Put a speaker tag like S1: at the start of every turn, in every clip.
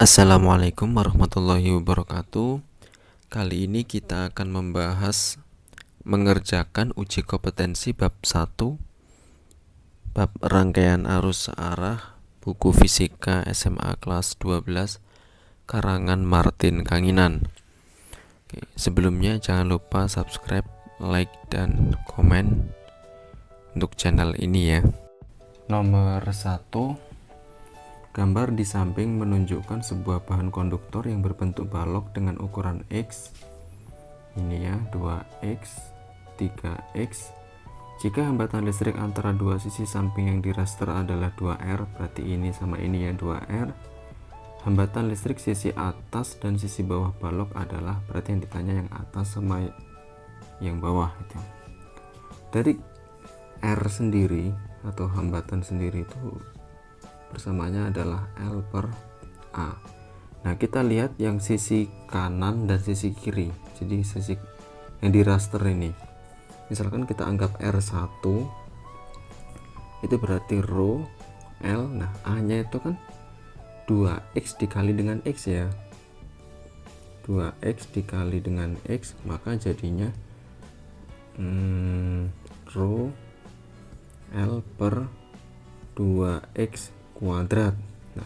S1: Assalamualaikum warahmatullahi wabarakatuh. Kali ini kita akan membahas mengerjakan uji kompetensi bab 1, bab rangkaian arus searah, buku fisika SMA kelas 12 karangan Martin Kanginan. Oke, sebelumnya jangan lupa subscribe, like, dan komen untuk channel ini ya. Nomor 1, gambar di samping menunjukkan sebuah bahan konduktor yang berbentuk balok dengan ukuran X. Ini ya, 2X, 3X. Jika hambatan listrik antara dua sisi samping yang diraster adalah 2R, berarti ini sama ini ya, 2R. Hambatan listrik sisi atas dan sisi bawah balok adalah, berarti yang ditanya yang atas sama yang bawah itu. Dari R sendiri atau hambatan sendiri itu bersamanya adalah L per A. Nah, kita lihat yang sisi kanan dan sisi kiri. Jadi sisi yang di raster ini, misalkan kita anggap R1 itu berarti rho L. Nah, A nya itu kan 2X dikali dengan X ya, 2X dikali dengan X, maka jadinya rho L per 2X kuadrat. Nah,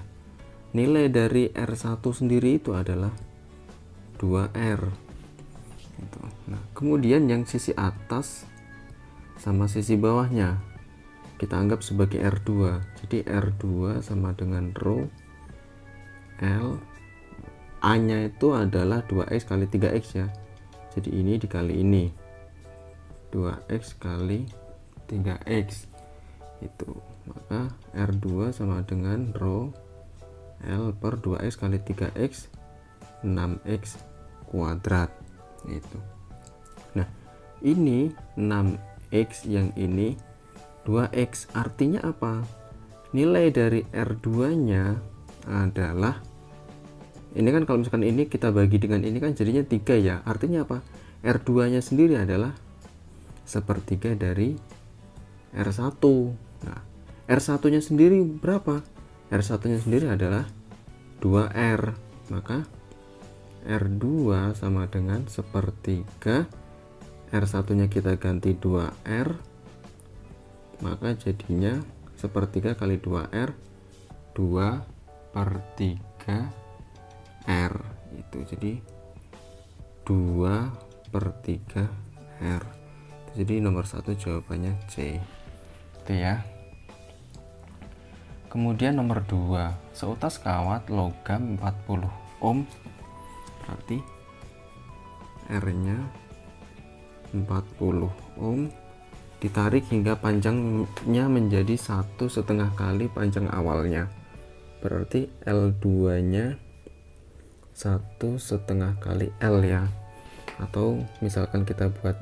S1: nilai dari R1 sendiri itu adalah 2R gitu. Nah, kemudian yang sisi atas sama sisi bawahnya kita anggap sebagai R2. Jadi R2 sama dengan rho L, A nya itu adalah 2X kali 3X ya. Jadi ini dikali ini, 2X kali 3X itu, maka R2 sama dengan rho L per 2X kali 3X, 6X kuadrat itu. Nah, ini 6X, yang ini 2X, artinya apa? Nilai dari R2 nya adalah, ini kan kalau misalkan ini kita bagi dengan ini kan jadinya 3 ya, artinya apa? R2 nya sendiri adalah sepertiga dari R1. Nah, R1 nya sendiri berapa? R1 nya sendiri adalah 2R, maka R2 sama dengan sepertiga, R1 nya kita ganti 2R, maka jadinya sepertiga kali 2R, 2/3R itu, jadi 2/3R. Jadi nomor 1 jawabannya C itu ya. Kemudian nomor 2, seutas kawat logam 40 ohm, berarti R nya 40 ohm, ditarik hingga panjangnya menjadi 1,5 kali panjang awalnya, berarti L2 nya 1,5 kali L ya, atau misalkan kita buat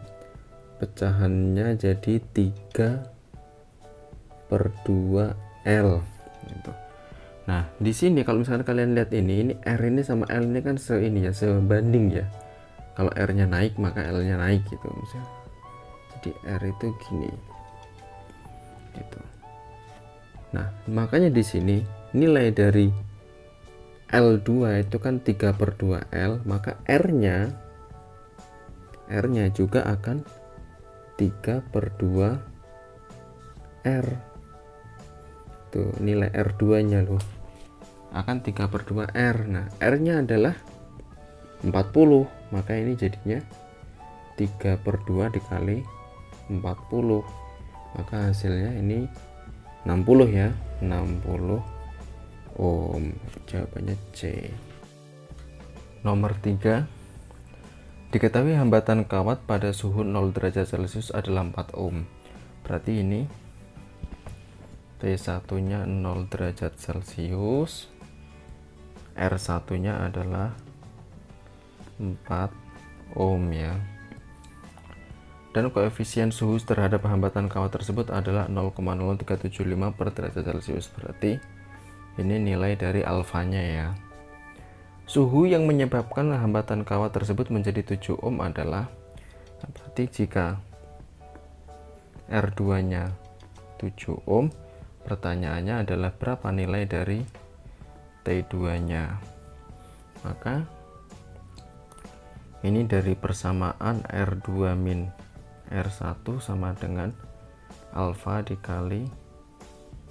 S1: pecahannya jadi 3/2L gitu. Nah, di sini kalau misalnya kalian lihat ini R ini sama L ini kan ini ya, sebanding ya. Kalau R nya naik maka L nya naik gitu misalnya. Jadi R itu gini gitu. Nah, makanya di sini nilai dari L2 itu kan 3/2L, maka R nya juga akan 3/2R. Tuh, nilai R2 nya loh akan 3/2R. Nah, R nya adalah 40, maka ini jadinya 3/2 dikali 40, maka hasilnya ini 60 ya, 60 ohm. Jawabannya C. Nomor 3, diketahui hambatan kawat pada suhu 0 derajat Celcius adalah 4 ohm. Berarti ini T1 nya 0 derajat Celcius, R1 nya adalah 4 ohm ya. Dan koefisien suhu terhadap hambatan kawat tersebut adalah 0,0375 per derajat Celcius. Berarti ini nilai dari alfanya ya. Suhu yang menyebabkan hambatan kawat tersebut menjadi 7 ohm adalah, berarti jika R2 nya 7 ohm, pertanyaannya adalah berapa nilai dari T2 nya. maka ini dari persamaan R2 min R1 sama dengan alfa dikali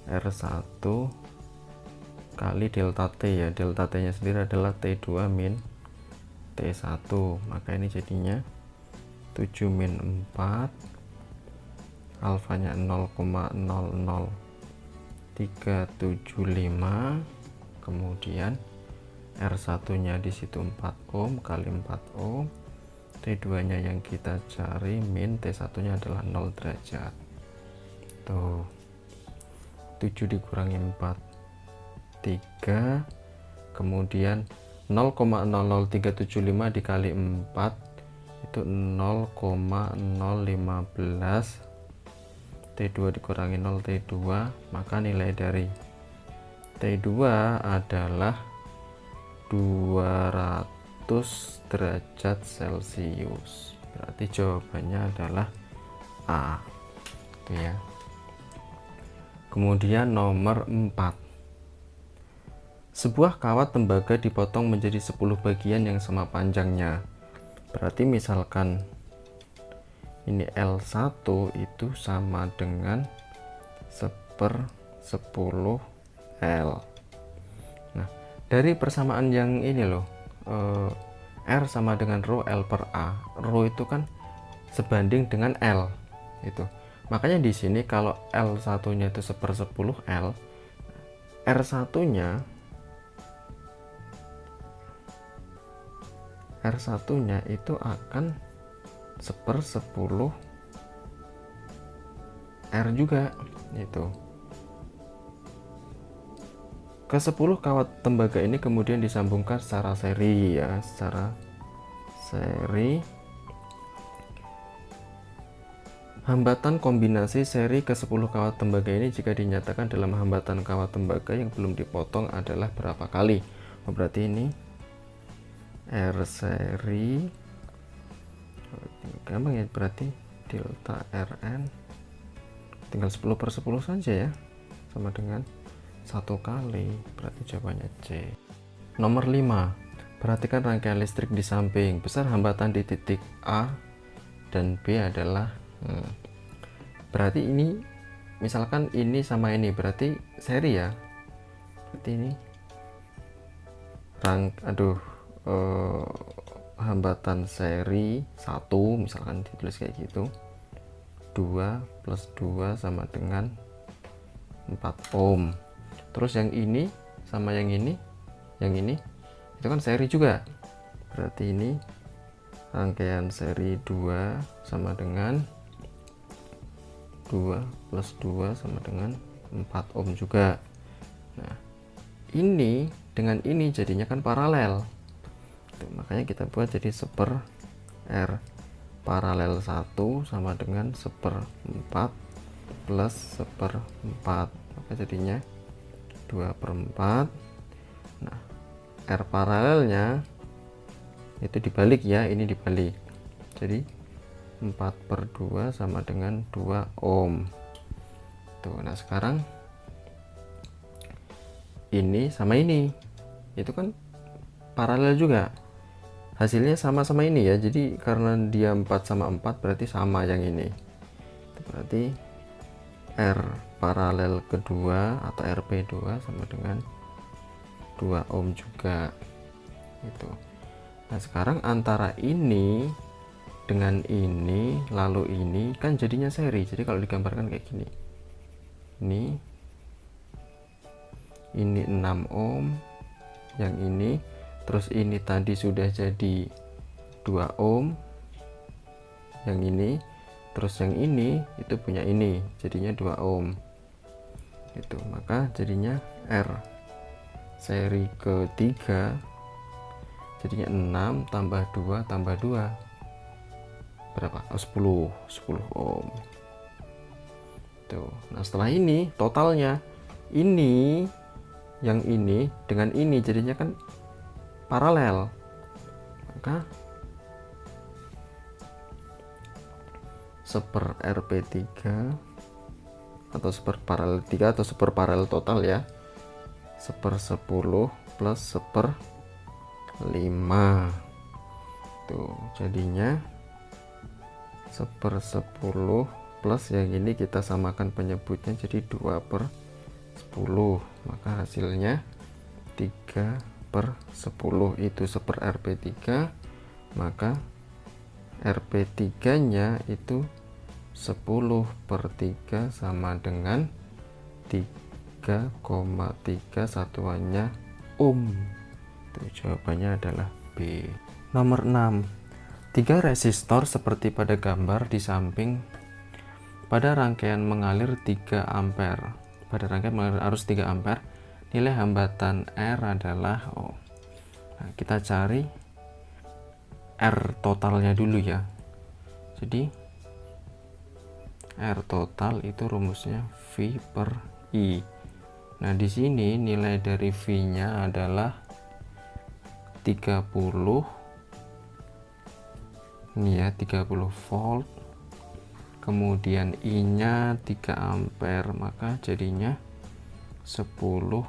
S1: R1 kali delta T ya. Delta T nya sendiri adalah T2 min T1, maka ini jadinya 7 min 4, alfanya 0,00375, kemudian R1 nya di situ 4 ohm kali 4 ohm, T2 nya yang kita cari min T1 nya adalah 0 derajat. Tuh, 7 dikurangi 4 3, kemudian 0,00375 dikali 4 itu 0,015, T2 dikurangi 0 T2, maka nilai dari T2 adalah 200 derajat Celcius. Berarti jawabannya adalah A. Itu ya. Kemudian nomor 4. Sebuah kawat tembaga dipotong menjadi 10 bagian yang sama panjangnya. Berarti misalkan ini L1 itu sama dengan 1/10 L. Nah, dari persamaan yang ini loh, R sama dengan rho L per A. Rho itu kan sebanding dengan L itu. Makanya di sini kalau L1-nya itu 1/10 L, R1-nya itu akan 1/10 R juga itu. Ke 10 kawat tembaga ini kemudian disambungkan secara seri ya, secara seri. Hambatan kombinasi seri ke 10 kawat tembaga ini jika dinyatakan dalam hambatan kawat tembaga yang belum dipotong adalah berapa kali? Oh, berarti ini R seri, gampang ya, berarti delta Rn tinggal 10/10 saja ya, sama dengan 1 kali, berarti jawabannya C. Nomor 5, perhatikan rangkaian listrik di samping. Besar hambatan di titik A dan B adalah berarti ini misalkan ini sama ini berarti seri ya, berarti ini hambatan seri 1 misalkan ditulis kayak gitu, 2 + 2 sama dengan 4 ohm. Terus yang ini sama yang ini itu kan seri juga, berarti ini rangkaian seri 2 sama dengan 2 + 2 sama dengan 4 ohm juga. Nah, ini dengan ini jadinya kan paralel. Tuh, makanya kita buat jadi 1/R. Paralel 1 sama dengan 1/4 plus 1/4, maka jadinya 2/4. Nah, R paralelnya itu dibalik ya, ini dibalik, jadi 4/2 sama dengan 2 ohm. Tuh, nah sekarang ini sama ini itu kan paralel juga, hasilnya sama-sama ini ya, jadi karena dia 4 sama 4 berarti sama yang ini. Itu berarti R paralel kedua atau RP2 sama dengan 2 ohm juga itu. Nah sekarang antara ini dengan ini lalu ini kan jadinya seri, jadi kalau digambarkan kayak gini, ini 6 ohm yang ini, terus ini tadi sudah jadi 2 ohm yang ini, terus yang ini itu punya ini jadinya 2 ohm itu, maka jadinya R seri ketiga jadinya 6 tambah 2 tambah 2 berapa? Oh, 10 ohm tuh. Nah setelah ini totalnya ini yang ini dengan ini jadinya kan paralel, maka 1/RP3 atau 1/paralel 3 atau 1/paralel total ya, 1/10 plus 1/4 Tuh jadinya 1/10 plus yang ini kita samakan penyebutnya jadi 2/10, maka hasilnya 3/10 itu 1/RP3, maka RP3 nya itu 10/3 sama dengan 3,3 satuannya ohm. Tuh, jawabannya adalah B. Nomor 6, 3 resistor seperti pada gambar di samping pada rangkaian mengalir 3 ampere. Pada rangkaian mengalir arus 3 ampere, nilai hambatan R adalah Nah, kita cari R totalnya dulu ya. Jadi R total itu rumusnya V per I. Nah, di sini nilai dari V-nya adalah 30. Ini ya, 30 volt. Kemudian I-nya 3 ampere, maka jadinya 10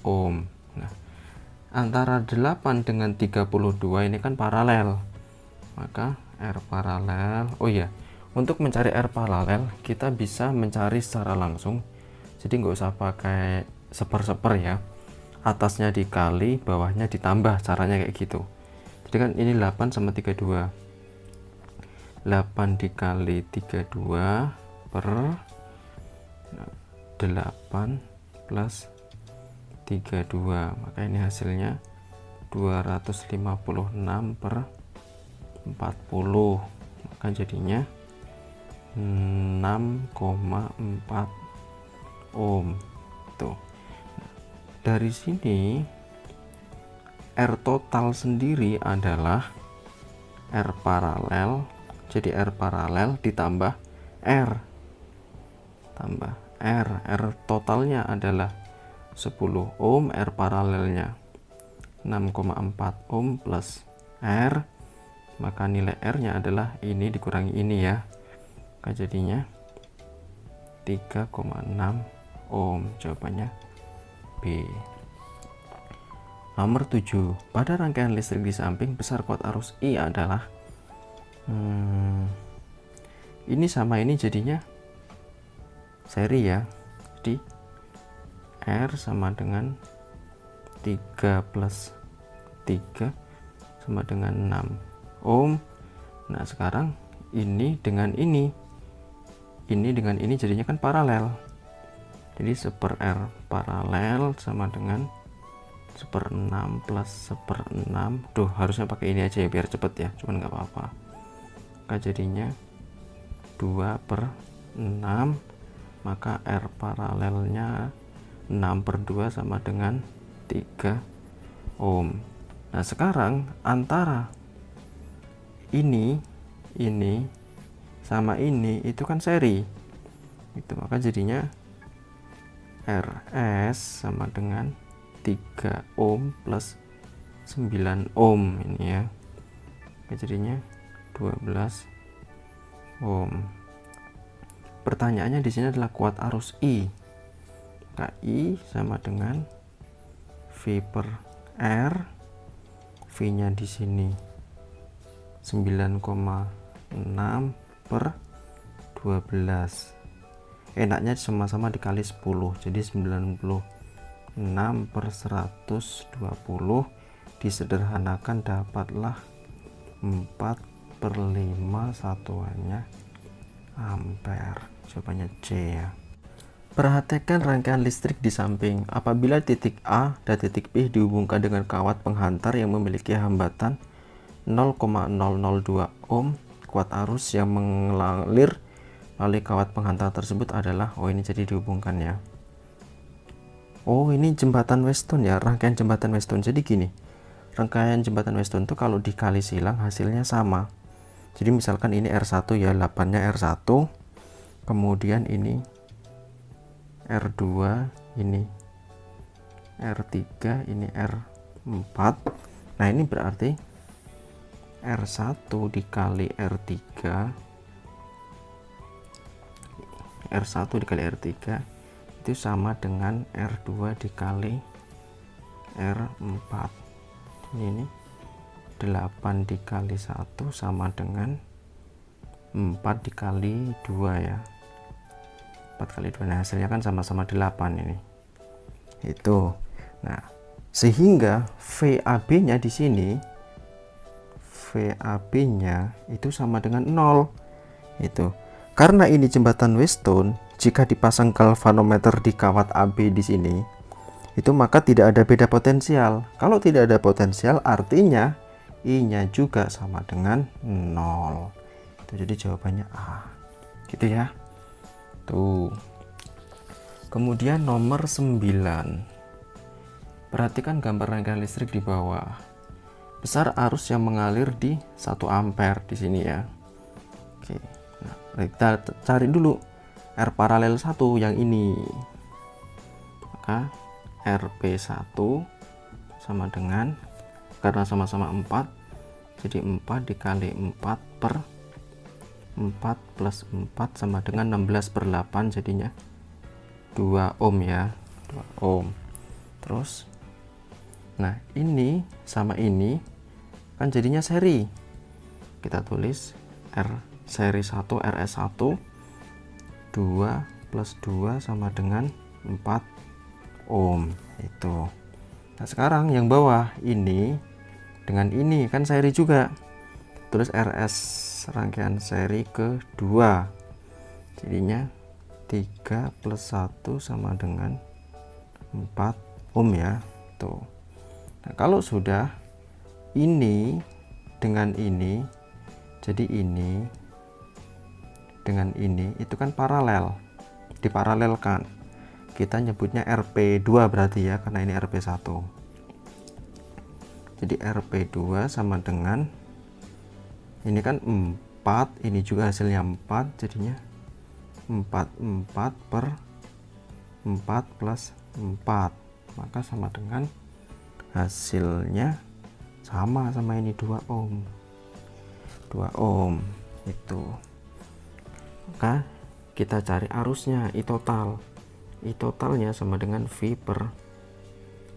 S1: ohm. Nah, antara 8 dengan 32 ini kan paralel. Maka R paralel. Oh ya, untuk mencari R paralel kita bisa mencari secara langsung. Jadi nggak usah pakai seper-seper ya. Atasnya dikali, bawahnya ditambah, caranya kayak gitu. Jadi kan ini 8 sama 32. 8 dikali 32 per 8 plus 32, maka ini hasilnya 256/40, maka jadinya 6,4 ohm. Tuh. Dari sini R total sendiri adalah R paralel. Jadi R paralel ditambah R tambah R totalnya adalah 10 ohm, R paralelnya 6,4 ohm plus R, maka nilai R nya adalah ini dikurangi ini ya, maka jadinya 3,6 ohm. Jawabannya B. Nomor 7, pada rangkaian listrik di samping besar kuat arus I adalah ini sama ini jadinya seri ya. Jadi R sama dengan 3 plus 3 sama dengan 6 ohm. Nah, sekarang ini dengan ini dengan ini jadinya kan paralel. Jadi 1/R paralel sama dengan 1/6 plus 1/6. Duh, harusnya pakai ini aja ya biar cepet ya, cuman nggak apa-apa. Maka jadinya 2/6, maka R paralelnya 6/2 sama dengan 3 ohm. Nah, sekarang antara ini sama ini itu kan seri itu, maka jadinya RS sama dengan 3 ohm plus 9 ohm ini ya, maka jadinya 12 ohm. Pertanyaannya di sini adalah kuat arus I. I sama dengan V per R. V-nya di sini 9,6 per 12. Enaknya sama-sama dikali 10. Jadi 96 per 120 disederhanakan dapatlah 4/5 satuannya ampere. Jawabannya C ya. Perhatikan rangkaian listrik di samping. Apabila titik A dan titik B dihubungkan dengan kawat penghantar yang memiliki hambatan 0,002 ohm, kuat arus yang mengalir melalui kawat penghantar tersebut adalah, ini jadi dihubungkan ya. Ini jembatan Weston ya, rangkaian jembatan Weston. Jadi gini, rangkaian jembatan Weston itu kalau dikali silang hasilnya sama. Jadi misalkan ini R1 ya, 8-nya R1, kemudian ini R2, ini R3, ini R4. Nah, ini berarti R1 dikali R3, R1 dikali R3 itu sama dengan R2 dikali R4. Ini 8 dikali 1 sama dengan 4 dikali 2 ya, 4 kali 2. Nah hasilnya kan sama-sama 8 ini itu. Nah sehingga VAB nya di sini, VAB nya itu sama dengan 0 itu. Karena ini jembatan Weston, jika dipasang galvanometer di kawat AB di sini itu maka tidak ada beda potensial. Kalau tidak ada potensial artinya I nya juga sama dengan 0 itu. Jadi jawabannya A gitu ya tuh. Kemudian nomor 9, perhatikan gambar rangkaian listrik di bawah. Besar arus yang mengalir di 1 ampere di sini ya. Oke, nah, kita cari dulu R paralel 1 yang ini. Maka RP1 sama dengan, karena sama-sama 4, jadi 4 dikali 4 per 4 plus 4 sama dengan 16/8, jadinya 2 ohm ya, 2 ohm. Terus nah ini sama ini kan jadinya seri, kita tulis R seri 1 RS1 2 plus 2 sama dengan 4 ohm itu. Nah sekarang yang bawah ini dengan ini kan seri juga, terus RS rangkaian seri kedua, jadinya 3 plus 1 sama dengan 4 ohm ya tuh. Nah kalau sudah ini dengan ini, jadi ini dengan ini itu kan paralel, diparalelkan, kita nyebutnya RP2 berarti ya, karena ini RP1. Jadi RP2 sama dengan ini kan 4, ini juga hasilnya 4, jadinya 4 per 4 plus 4, maka sama dengan hasilnya sama ini 2 ohm, 2 ohm itu. Maka kita cari arusnya, I total. I totalnya sama dengan V per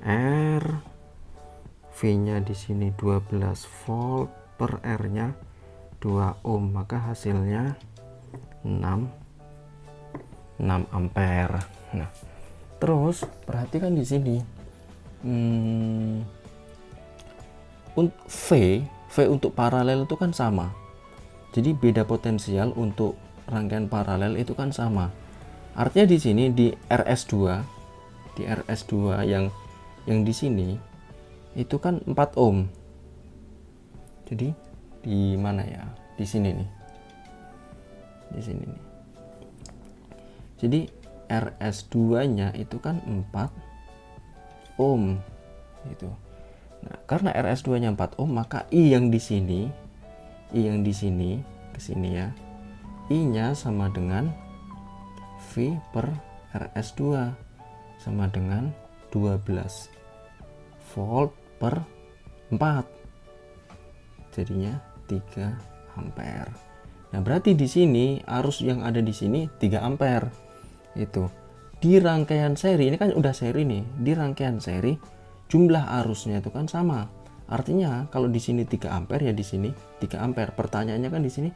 S1: R. V nya di sini 12 volt per R nya 2 ohm, maka hasilnya 6 ampere. Nah terus perhatikan di sini V untuk paralel itu kan sama, jadi beda potensial untuk rangkaian paralel itu kan sama. Artinya di sini di RS2, yang di sini itu kan 4 ohm. Jadi di mana ya? Di sini nih. Di sini nih. Jadi RS2-nya itu kan 4 ohm gitu. Nah, karena RS2-nya 4 ohm, maka I yang di sini, ke sini ya. I-nya sama dengan V per RS2 sama dengan 12 volt per 4, jadinya 3 ampere. Nah berarti di sini arus yang ada di sini 3 ampere itu. Di rangkaian seri ini kan udah seri nih, di rangkaian seri jumlah arusnya itu kan sama, artinya kalau di sini 3 ampere ya di sini 3 ampere. Pertanyaannya kan di sini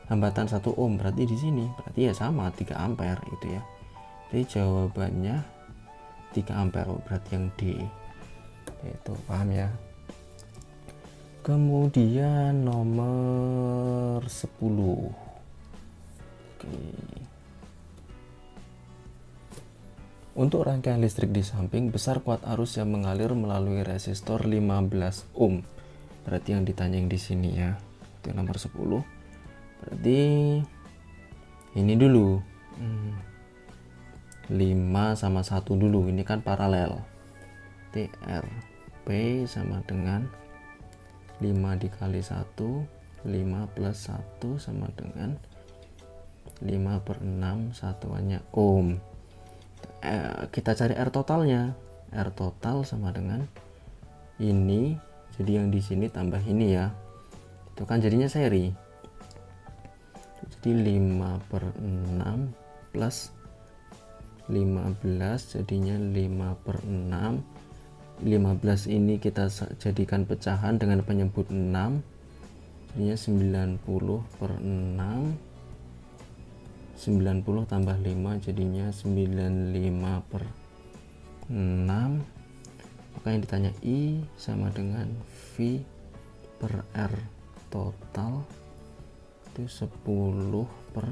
S1: hambatan 1 ohm, berarti di sini berarti ya sama 3 ampere itu ya. Jadi jawabannya 3 ampere, berarti yang D itu, paham ya. Kemudian nomor 10. Oke. Untuk rangkaian listrik di samping, besar kuat arus yang mengalir melalui resistor 15 ohm. Berarti yang ditanya yang di sini ya. Itu nomor 10. Berarti ini dulu. 5 sama 1 dulu, ini kan paralel. TRP sama dengan 5 dikali 1, 5 plus 1 sama dengan 5 per 6, satuannya ohm. Kita cari R totalnya. R total sama dengan ini, jadi yang di sini tambah ini ya, itu kan jadinya seri. Jadi 5 per 6 plus 15, jadinya 5 per 6 15 ini kita jadikan pecahan dengan penyebut 6, jadinya 90 per 6, 90 tambah 5 jadinya 95 per 6. Maka yang ditanya I sama dengan V per R total itu 10 per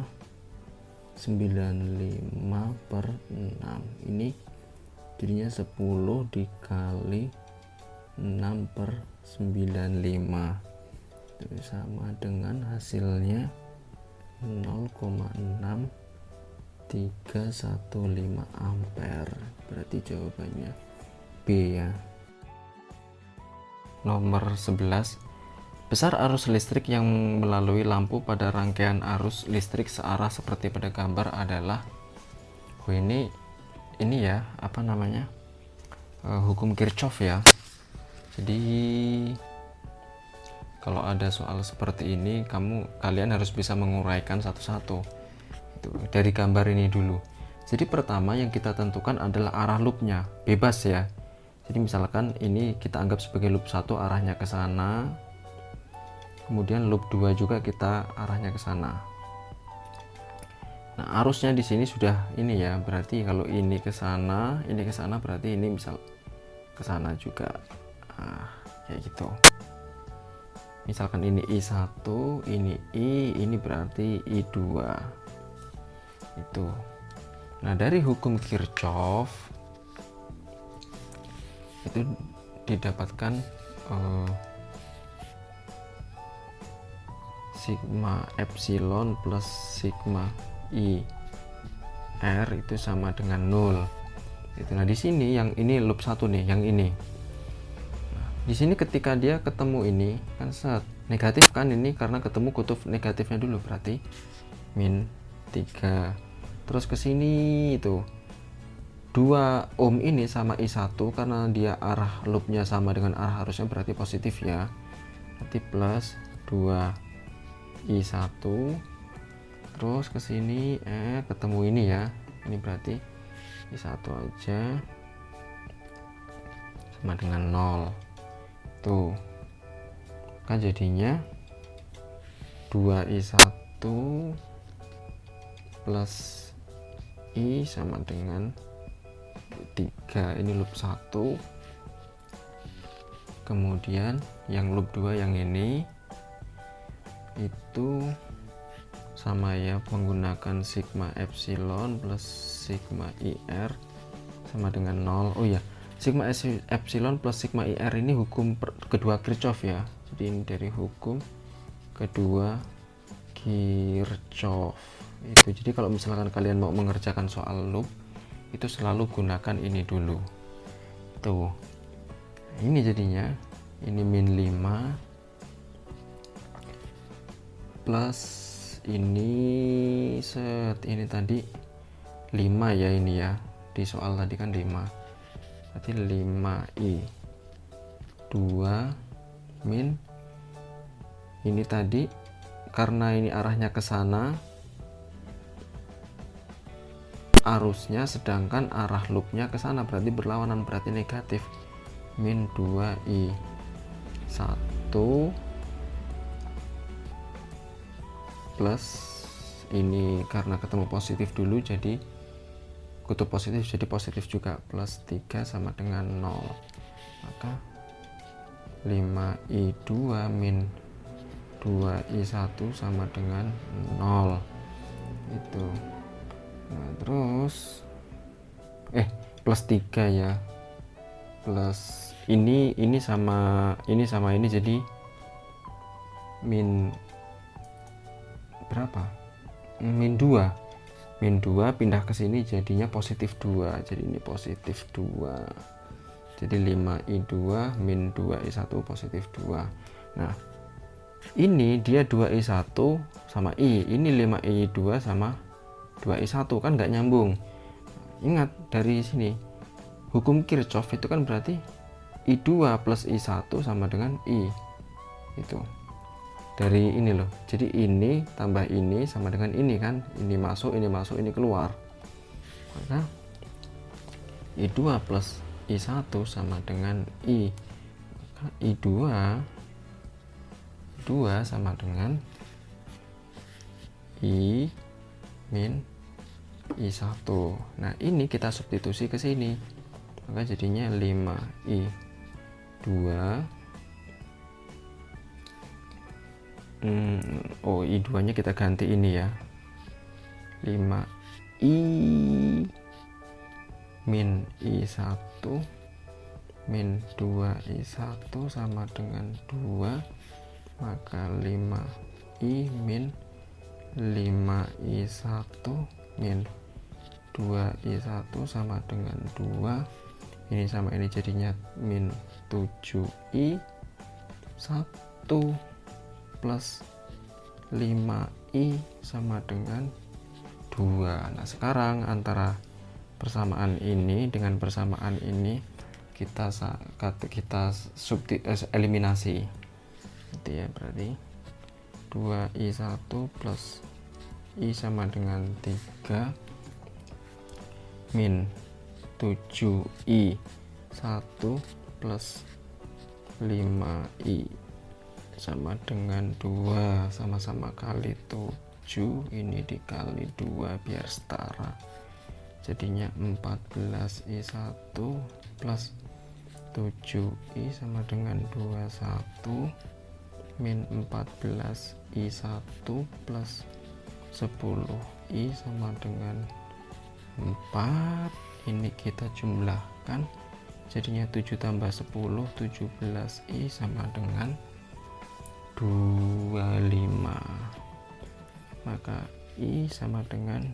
S1: 95 per 6. Ini jadinya 10 dikali 6 per 95 itu sama dengan hasilnya 0,6315 ampere. Berarti jawabannya B ya. Nomor 11, besar arus listrik yang melalui lampu pada rangkaian arus listrik searah seperti pada gambar adalah, ini ya, apa namanya, hukum Kirchhoff ya. Jadi kalau ada soal seperti ini, kalian harus bisa menguraikan satu-satu. Itu dari gambar ini dulu. Jadi pertama yang kita tentukan adalah arah loopnya, bebas ya. Jadi misalkan ini kita anggap sebagai loop 1 arahnya ke sana, kemudian loop 2 juga kita arahnya ke sana. Nah, arusnya di sini sudah ini ya, berarti kalau ini ke sana berarti ini misal ke sana juga. Nah, kayak gitu. Misalkan ini I1, ini I, ini berarti I2. Itu. Nah, dari hukum Kirchhoff itu didapatkan sigma epsilon plus sigma I R itu sama dengan 0. Itu. Nah, di sini yang ini loop 1 nih, yang ini. Nah, di sini ketika dia ketemu ini kan set negatif kan, ini karena ketemu kutub negatifnya dulu, berarti min 3. Terus ke sini itu 2 ohm ini sama I1 karena dia arah loopnya sama dengan arah arusnya, berarti positif ya. Berarti plus 2 I1. Terus ke sini ketemu ini ya. Ini berarti I1 aja sama dengan 0. Tuh. Kan jadinya 2I1 plus I sama dengan 3. Ini loop 1. Kemudian yang loop 2 yang ini itu sama ya, menggunakan sigma epsilon plus sigma IR sama dengan 0. Oh ya, sigma epsilon plus sigma IR ini hukum kedua Kirchhoff ya. Jadi ini dari hukum kedua Kirchhoff itu. Jadi kalau misalkan kalian mau mengerjakan soal loop itu selalu gunakan ini dulu. Tuh. Ini jadinya ini min 5 plus ini ini tadi 5 ya, ini ya. Di soal tadi kan 5. Berarti 5I 2 min ini tadi karena ini arahnya ke sana arusnya, sedangkan arah loopnya ke sana berarti berlawanan, berarti negatif, min 2I 1 plus ini karena ketemu positif dulu jadi kutub positif, jadi positif juga, plus 3 sama dengan 0. Maka 5I2 min 2I1 sama dengan 0 itu. Nah, terus plus 3 ya, plus ini sama ini jadi min berapa, min 2 pindah ke sini jadinya positif 2, jadi ini positif 2, jadi 5I2 min 2I1 positif 2. Nah, ini dia 2I1 sama I, ini 5I2 sama 2I1 kan nggak nyambung. Ingat dari sini hukum Kirchhoff itu kan berarti I2 plus I1 sama dengan I. Itu dari ini loh, jadi ini tambah ini sama dengan ini kan, ini masuk, ini keluar. Maka I2 plus I1 sama dengan I. Maka I2 sama dengan I min I1. Nah, ini kita substitusi ke sini. Maka jadinya 5I2 I2 nya kita ganti ini ya, 5I min I1 min 2I1 sama dengan 2, maka 5I min 5I1 min 2I1 sama dengan 2, ini sama ini jadinya min 7I1 plus 5I sama dengan 2. Nah, sekarang antara persamaan ini dengan persamaan ini kita eliminasi gitu ya, berarti 2I1 plus I sama dengan 3 min 7I1 plus 5I sama dengan 2, sama-sama kali 7, ini dikali 2 biar setara, jadinya 14I1 plus 7I sama dengan 21 min 14I1 plus 10I sama dengan 4, ini kita jumlahkan jadinya 7 tambah 10 17I sama dengan 25, maka I sama dengan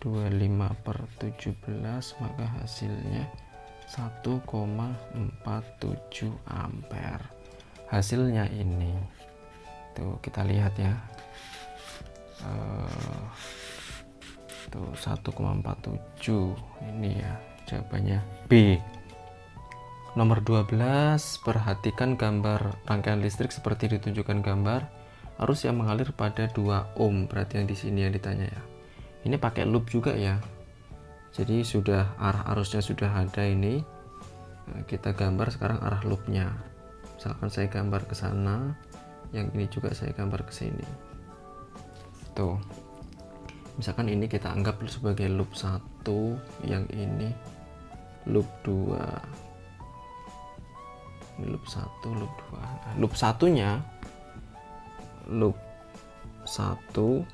S1: 25 per 17, maka hasilnya 1,47 ampere. Hasilnya ini tuh kita lihat ya, tuh 1,47 ini ya, jawabannya B. Nomor 12, perhatikan gambar rangkaian listrik seperti ditunjukkan gambar. Arus yang mengalir pada 2 ohm, berarti yang di sini yang ditanya ya. Ini pakai loop juga ya. Jadi sudah arah arusnya sudah ada ini. Nah, kita gambar sekarang arah loopnya. Misalkan saya gambar ke sana, yang ini juga saya gambar ke sini. Tuh. Misalkan ini kita anggap sebagai loop 1, yang ini loop 2. Ini loop 1, loop 2. Nah, loop satunya, loop 1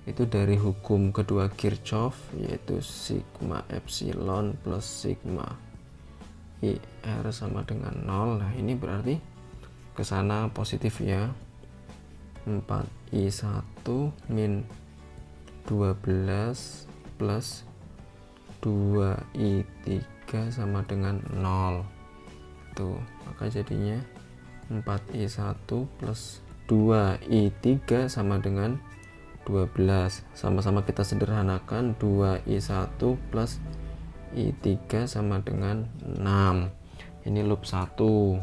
S1: itu dari hukum kedua Kirchhoff, yaitu sigma epsilon plus sigma IR sama dengan 0. Nah, ini berarti ke sana positif ya, 4I1 min 12 plus 2I3 sama dengan 0. Tuh, maka jadinya 4I1 plus 2I3 sama dengan 12. Sama-sama kita sederhanakan, 2I1 plus I3 sama dengan 6. Ini loop 1.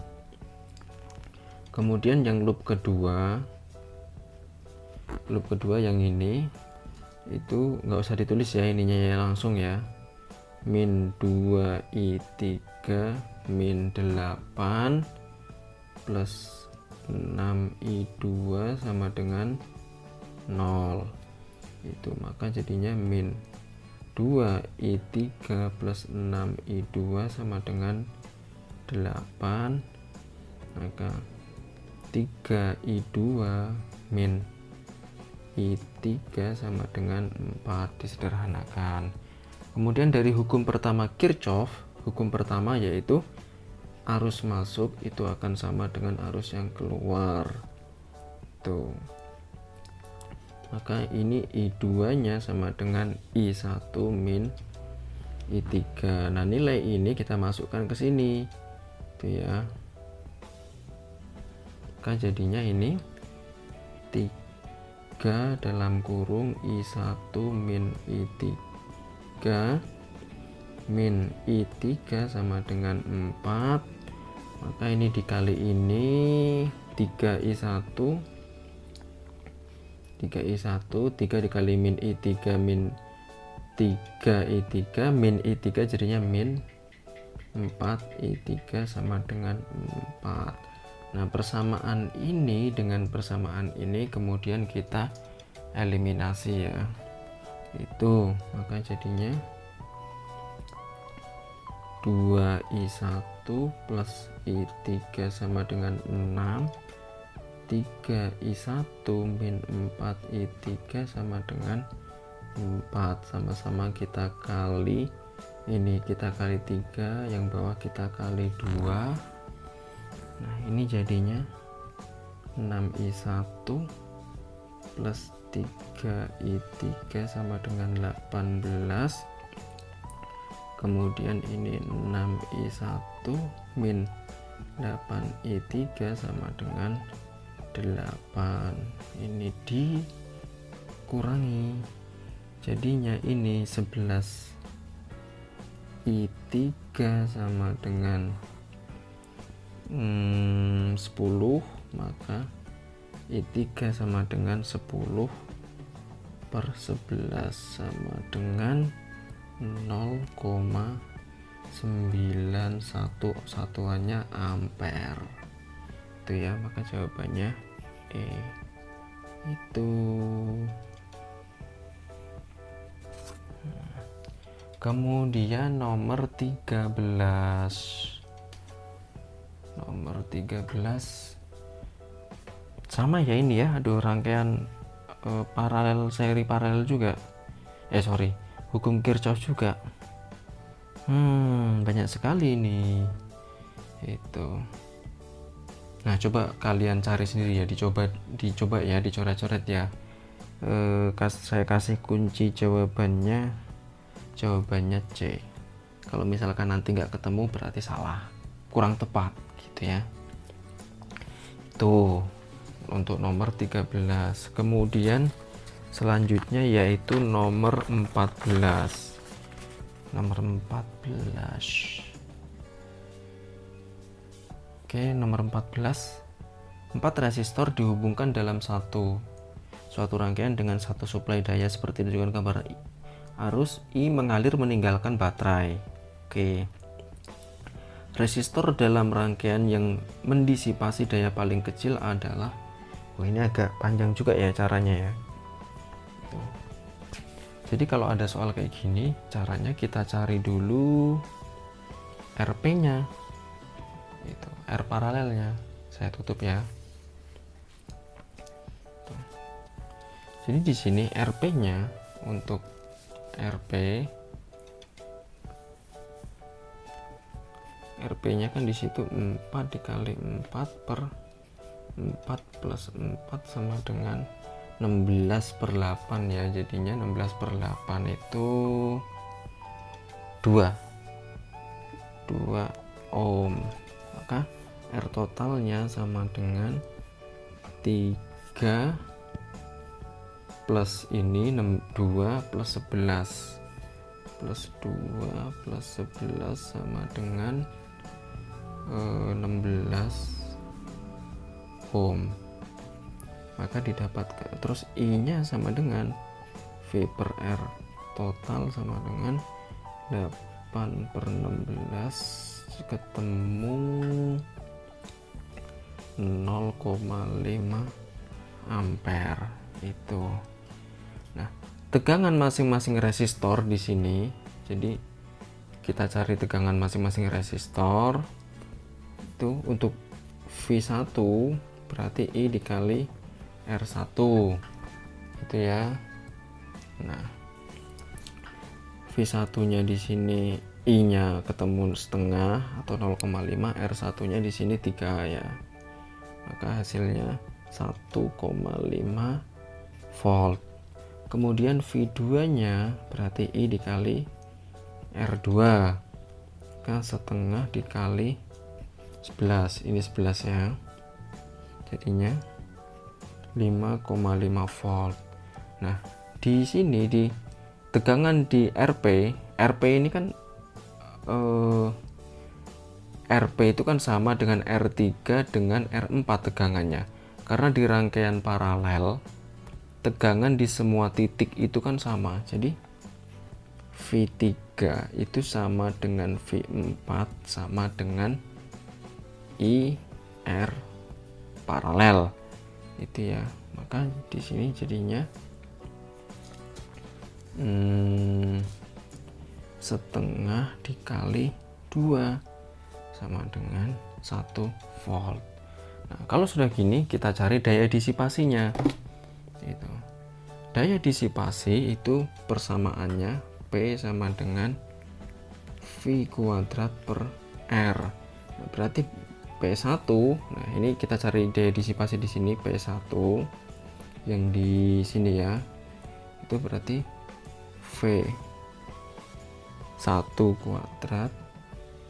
S1: Kemudian yang loop kedua yang ini itu nggak usah ditulis ya, ininya ya langsung ya, min 2I3 min 8 plus 6I2 sama dengan 0. Itu maka jadinya min 2I3 plus 6I2 sama dengan 8, maka 3I2 min I3 sama dengan 4, disederhanakan. Kemudian dari hukum pertama Kirchhoff, hukum pertama yaitu arus masuk itu akan sama dengan arus yang keluar. Tuh. Maka ini I2 nya sama dengan I1 min I3. Nah, nilai ini kita masukkan ke sini. Tuh ya. Maka jadinya ini 3 dalam kurung I1 min I3 min I3 sama dengan 4, maka ini dikali ini 3I1 3 dikali min I3 min 3I3 min I3 jadinya min 4I3 sama dengan 4. Nah, persamaan ini dengan persamaan ini kemudian kita eliminasi ya. Itu, maka jadinya 2I1 plus I3 sama dengan 6. 3I1 min 4I3 sama dengan 4. Sama-sama kita kali, ini kita kali 3, yang bawah kita kali 2. Nah, ini jadinya 6I1 plus 3I3 sama dengan 18. Kemudian ini 6I1 min 8I3 sama dengan 8. Ini dikurangi, jadinya ini 11I3 sama dengan 10, maka I3 sama dengan 10 per 11 sama dengan 0,91, satuannya ampere. Itu ya, maka jawabannya E. Itu. Kemudian nomor 13. Nomor 13 sama ya ini ya, aduh rangkaian paralel, seri paralel juga. Hukum Kirchhoff juga. Banyak sekali ini. Itu. Nah, coba kalian cari sendiri ya, dicoba ya, dicoret-coret ya. Saya kasih kunci jawabannya C. Kalau misalkan nanti nggak ketemu berarti salah, kurang tepat gitu ya. Itu untuk nomor 13. Kemudian selanjutnya yaitu nomor 14. Nomor 14. Oke, nomor 14. 4 resistor dihubungkan dalam suatu rangkaian dengan satu suplai daya seperti ditunjukkan gambar. Arus I mengalir meninggalkan baterai. Oke. Resistor dalam rangkaian yang mendisipasi daya paling kecil adalah, ini agak panjang juga ya caranya ya. Jadi kalau ada soal kayak gini, caranya kita cari dulu RP-nya. Itu, R paralelnya. Saya tutup ya. Tuh. Jadi di sini RP-nya untuk RP-nya kan di situ 4 dikali 4 per 4 plus 4 sama dengan 16/8 ya, jadinya 16/8 itu 2 ohm, maka R totalnya sama dengan 3 plus ini 2 plus 11 plus 2 plus 11 sama dengan 16 ohm, maka didapat terus I nya sama dengan V per R total sama dengan 8/16 ketemu 0,5 ampere itu. Nah, tegangan masing-masing resistor di sini, jadi kita cari tegangan masing-masing resistor itu. Untuk V1 berarti I dikali R1 itu ya. Nah, V1 nya di sini I nya ketemu setengah atau 0,5, R1 nya di sini 3 ya, maka hasilnya 1,5 volt. Kemudian V2 nya berarti I dikali R2, kan setengah dikali 11, ini 11 ya, jadinya 5,5 volt. Nah, di sini di tegangan di RP ini kan RP itu kan sama dengan R3 dengan R4 tegangannya, karena di rangkaian paralel tegangan di semua titik itu kan sama, jadi V3 itu sama dengan V4 sama dengan IR paralel itu ya. Maka di sini jadinya setengah dikali 2 sama dengan 1 volt. Nah, kalau sudah gini kita cari daya disipasinya. Itu. Daya disipasi itu persamaannya P sama dengan V kuadrat per R. Nah, berarti P1. Nah, ini kita cari daya disipasi di sini P1 yang di sini ya. Itu berarti V1 kuadrat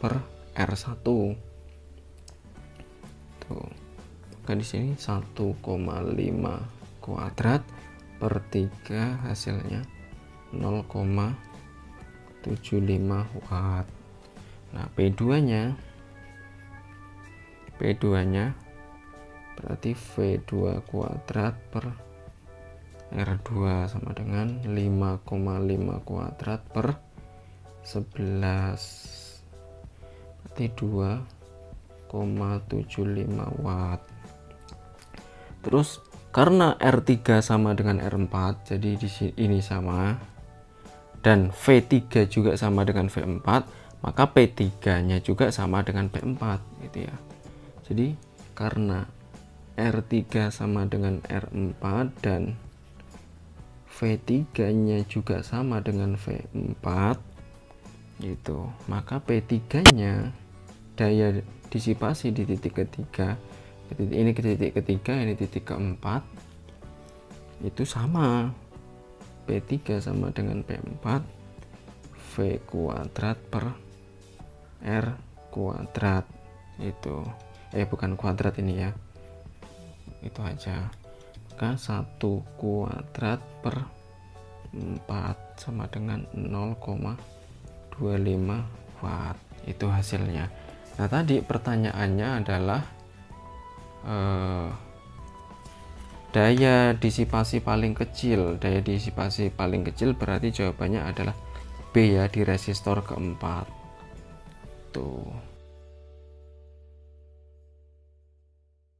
S1: per R1. Tuh. Maka di sini 1,5 kuadrat per 3 hasilnya 0,75 watt. Nah, P2 nya berarti V2 kuadrat per R2 sama dengan 5,5 kuadrat per 11, berarti 2,75 watt. Terus karena R3 sama dengan R4, jadi di sini ini sama, dan V3 juga sama dengan V4, maka P3-nya juga sama dengan P4 gitu ya. Jadi karena R3 sama dengan R4 dan V3-nya juga sama dengan V4 gitu, maka P3-nya daya disipasi di titik ketiga, ini ke titik ketiga, ini titik keempat, itu sama. P3 sama dengan P4 V kuadrat per R kuadrat itu. Bukan kuadrat ini ya. Itu aja. Maka 1 kuadrat per 4 sama dengan 0,25 watt. Itu hasilnya. Nah, tadi pertanyaannya adalah daya disipasi paling kecil. Daya disipasi paling kecil berarti jawabannya adalah B ya, di resistor keempat. Tuh.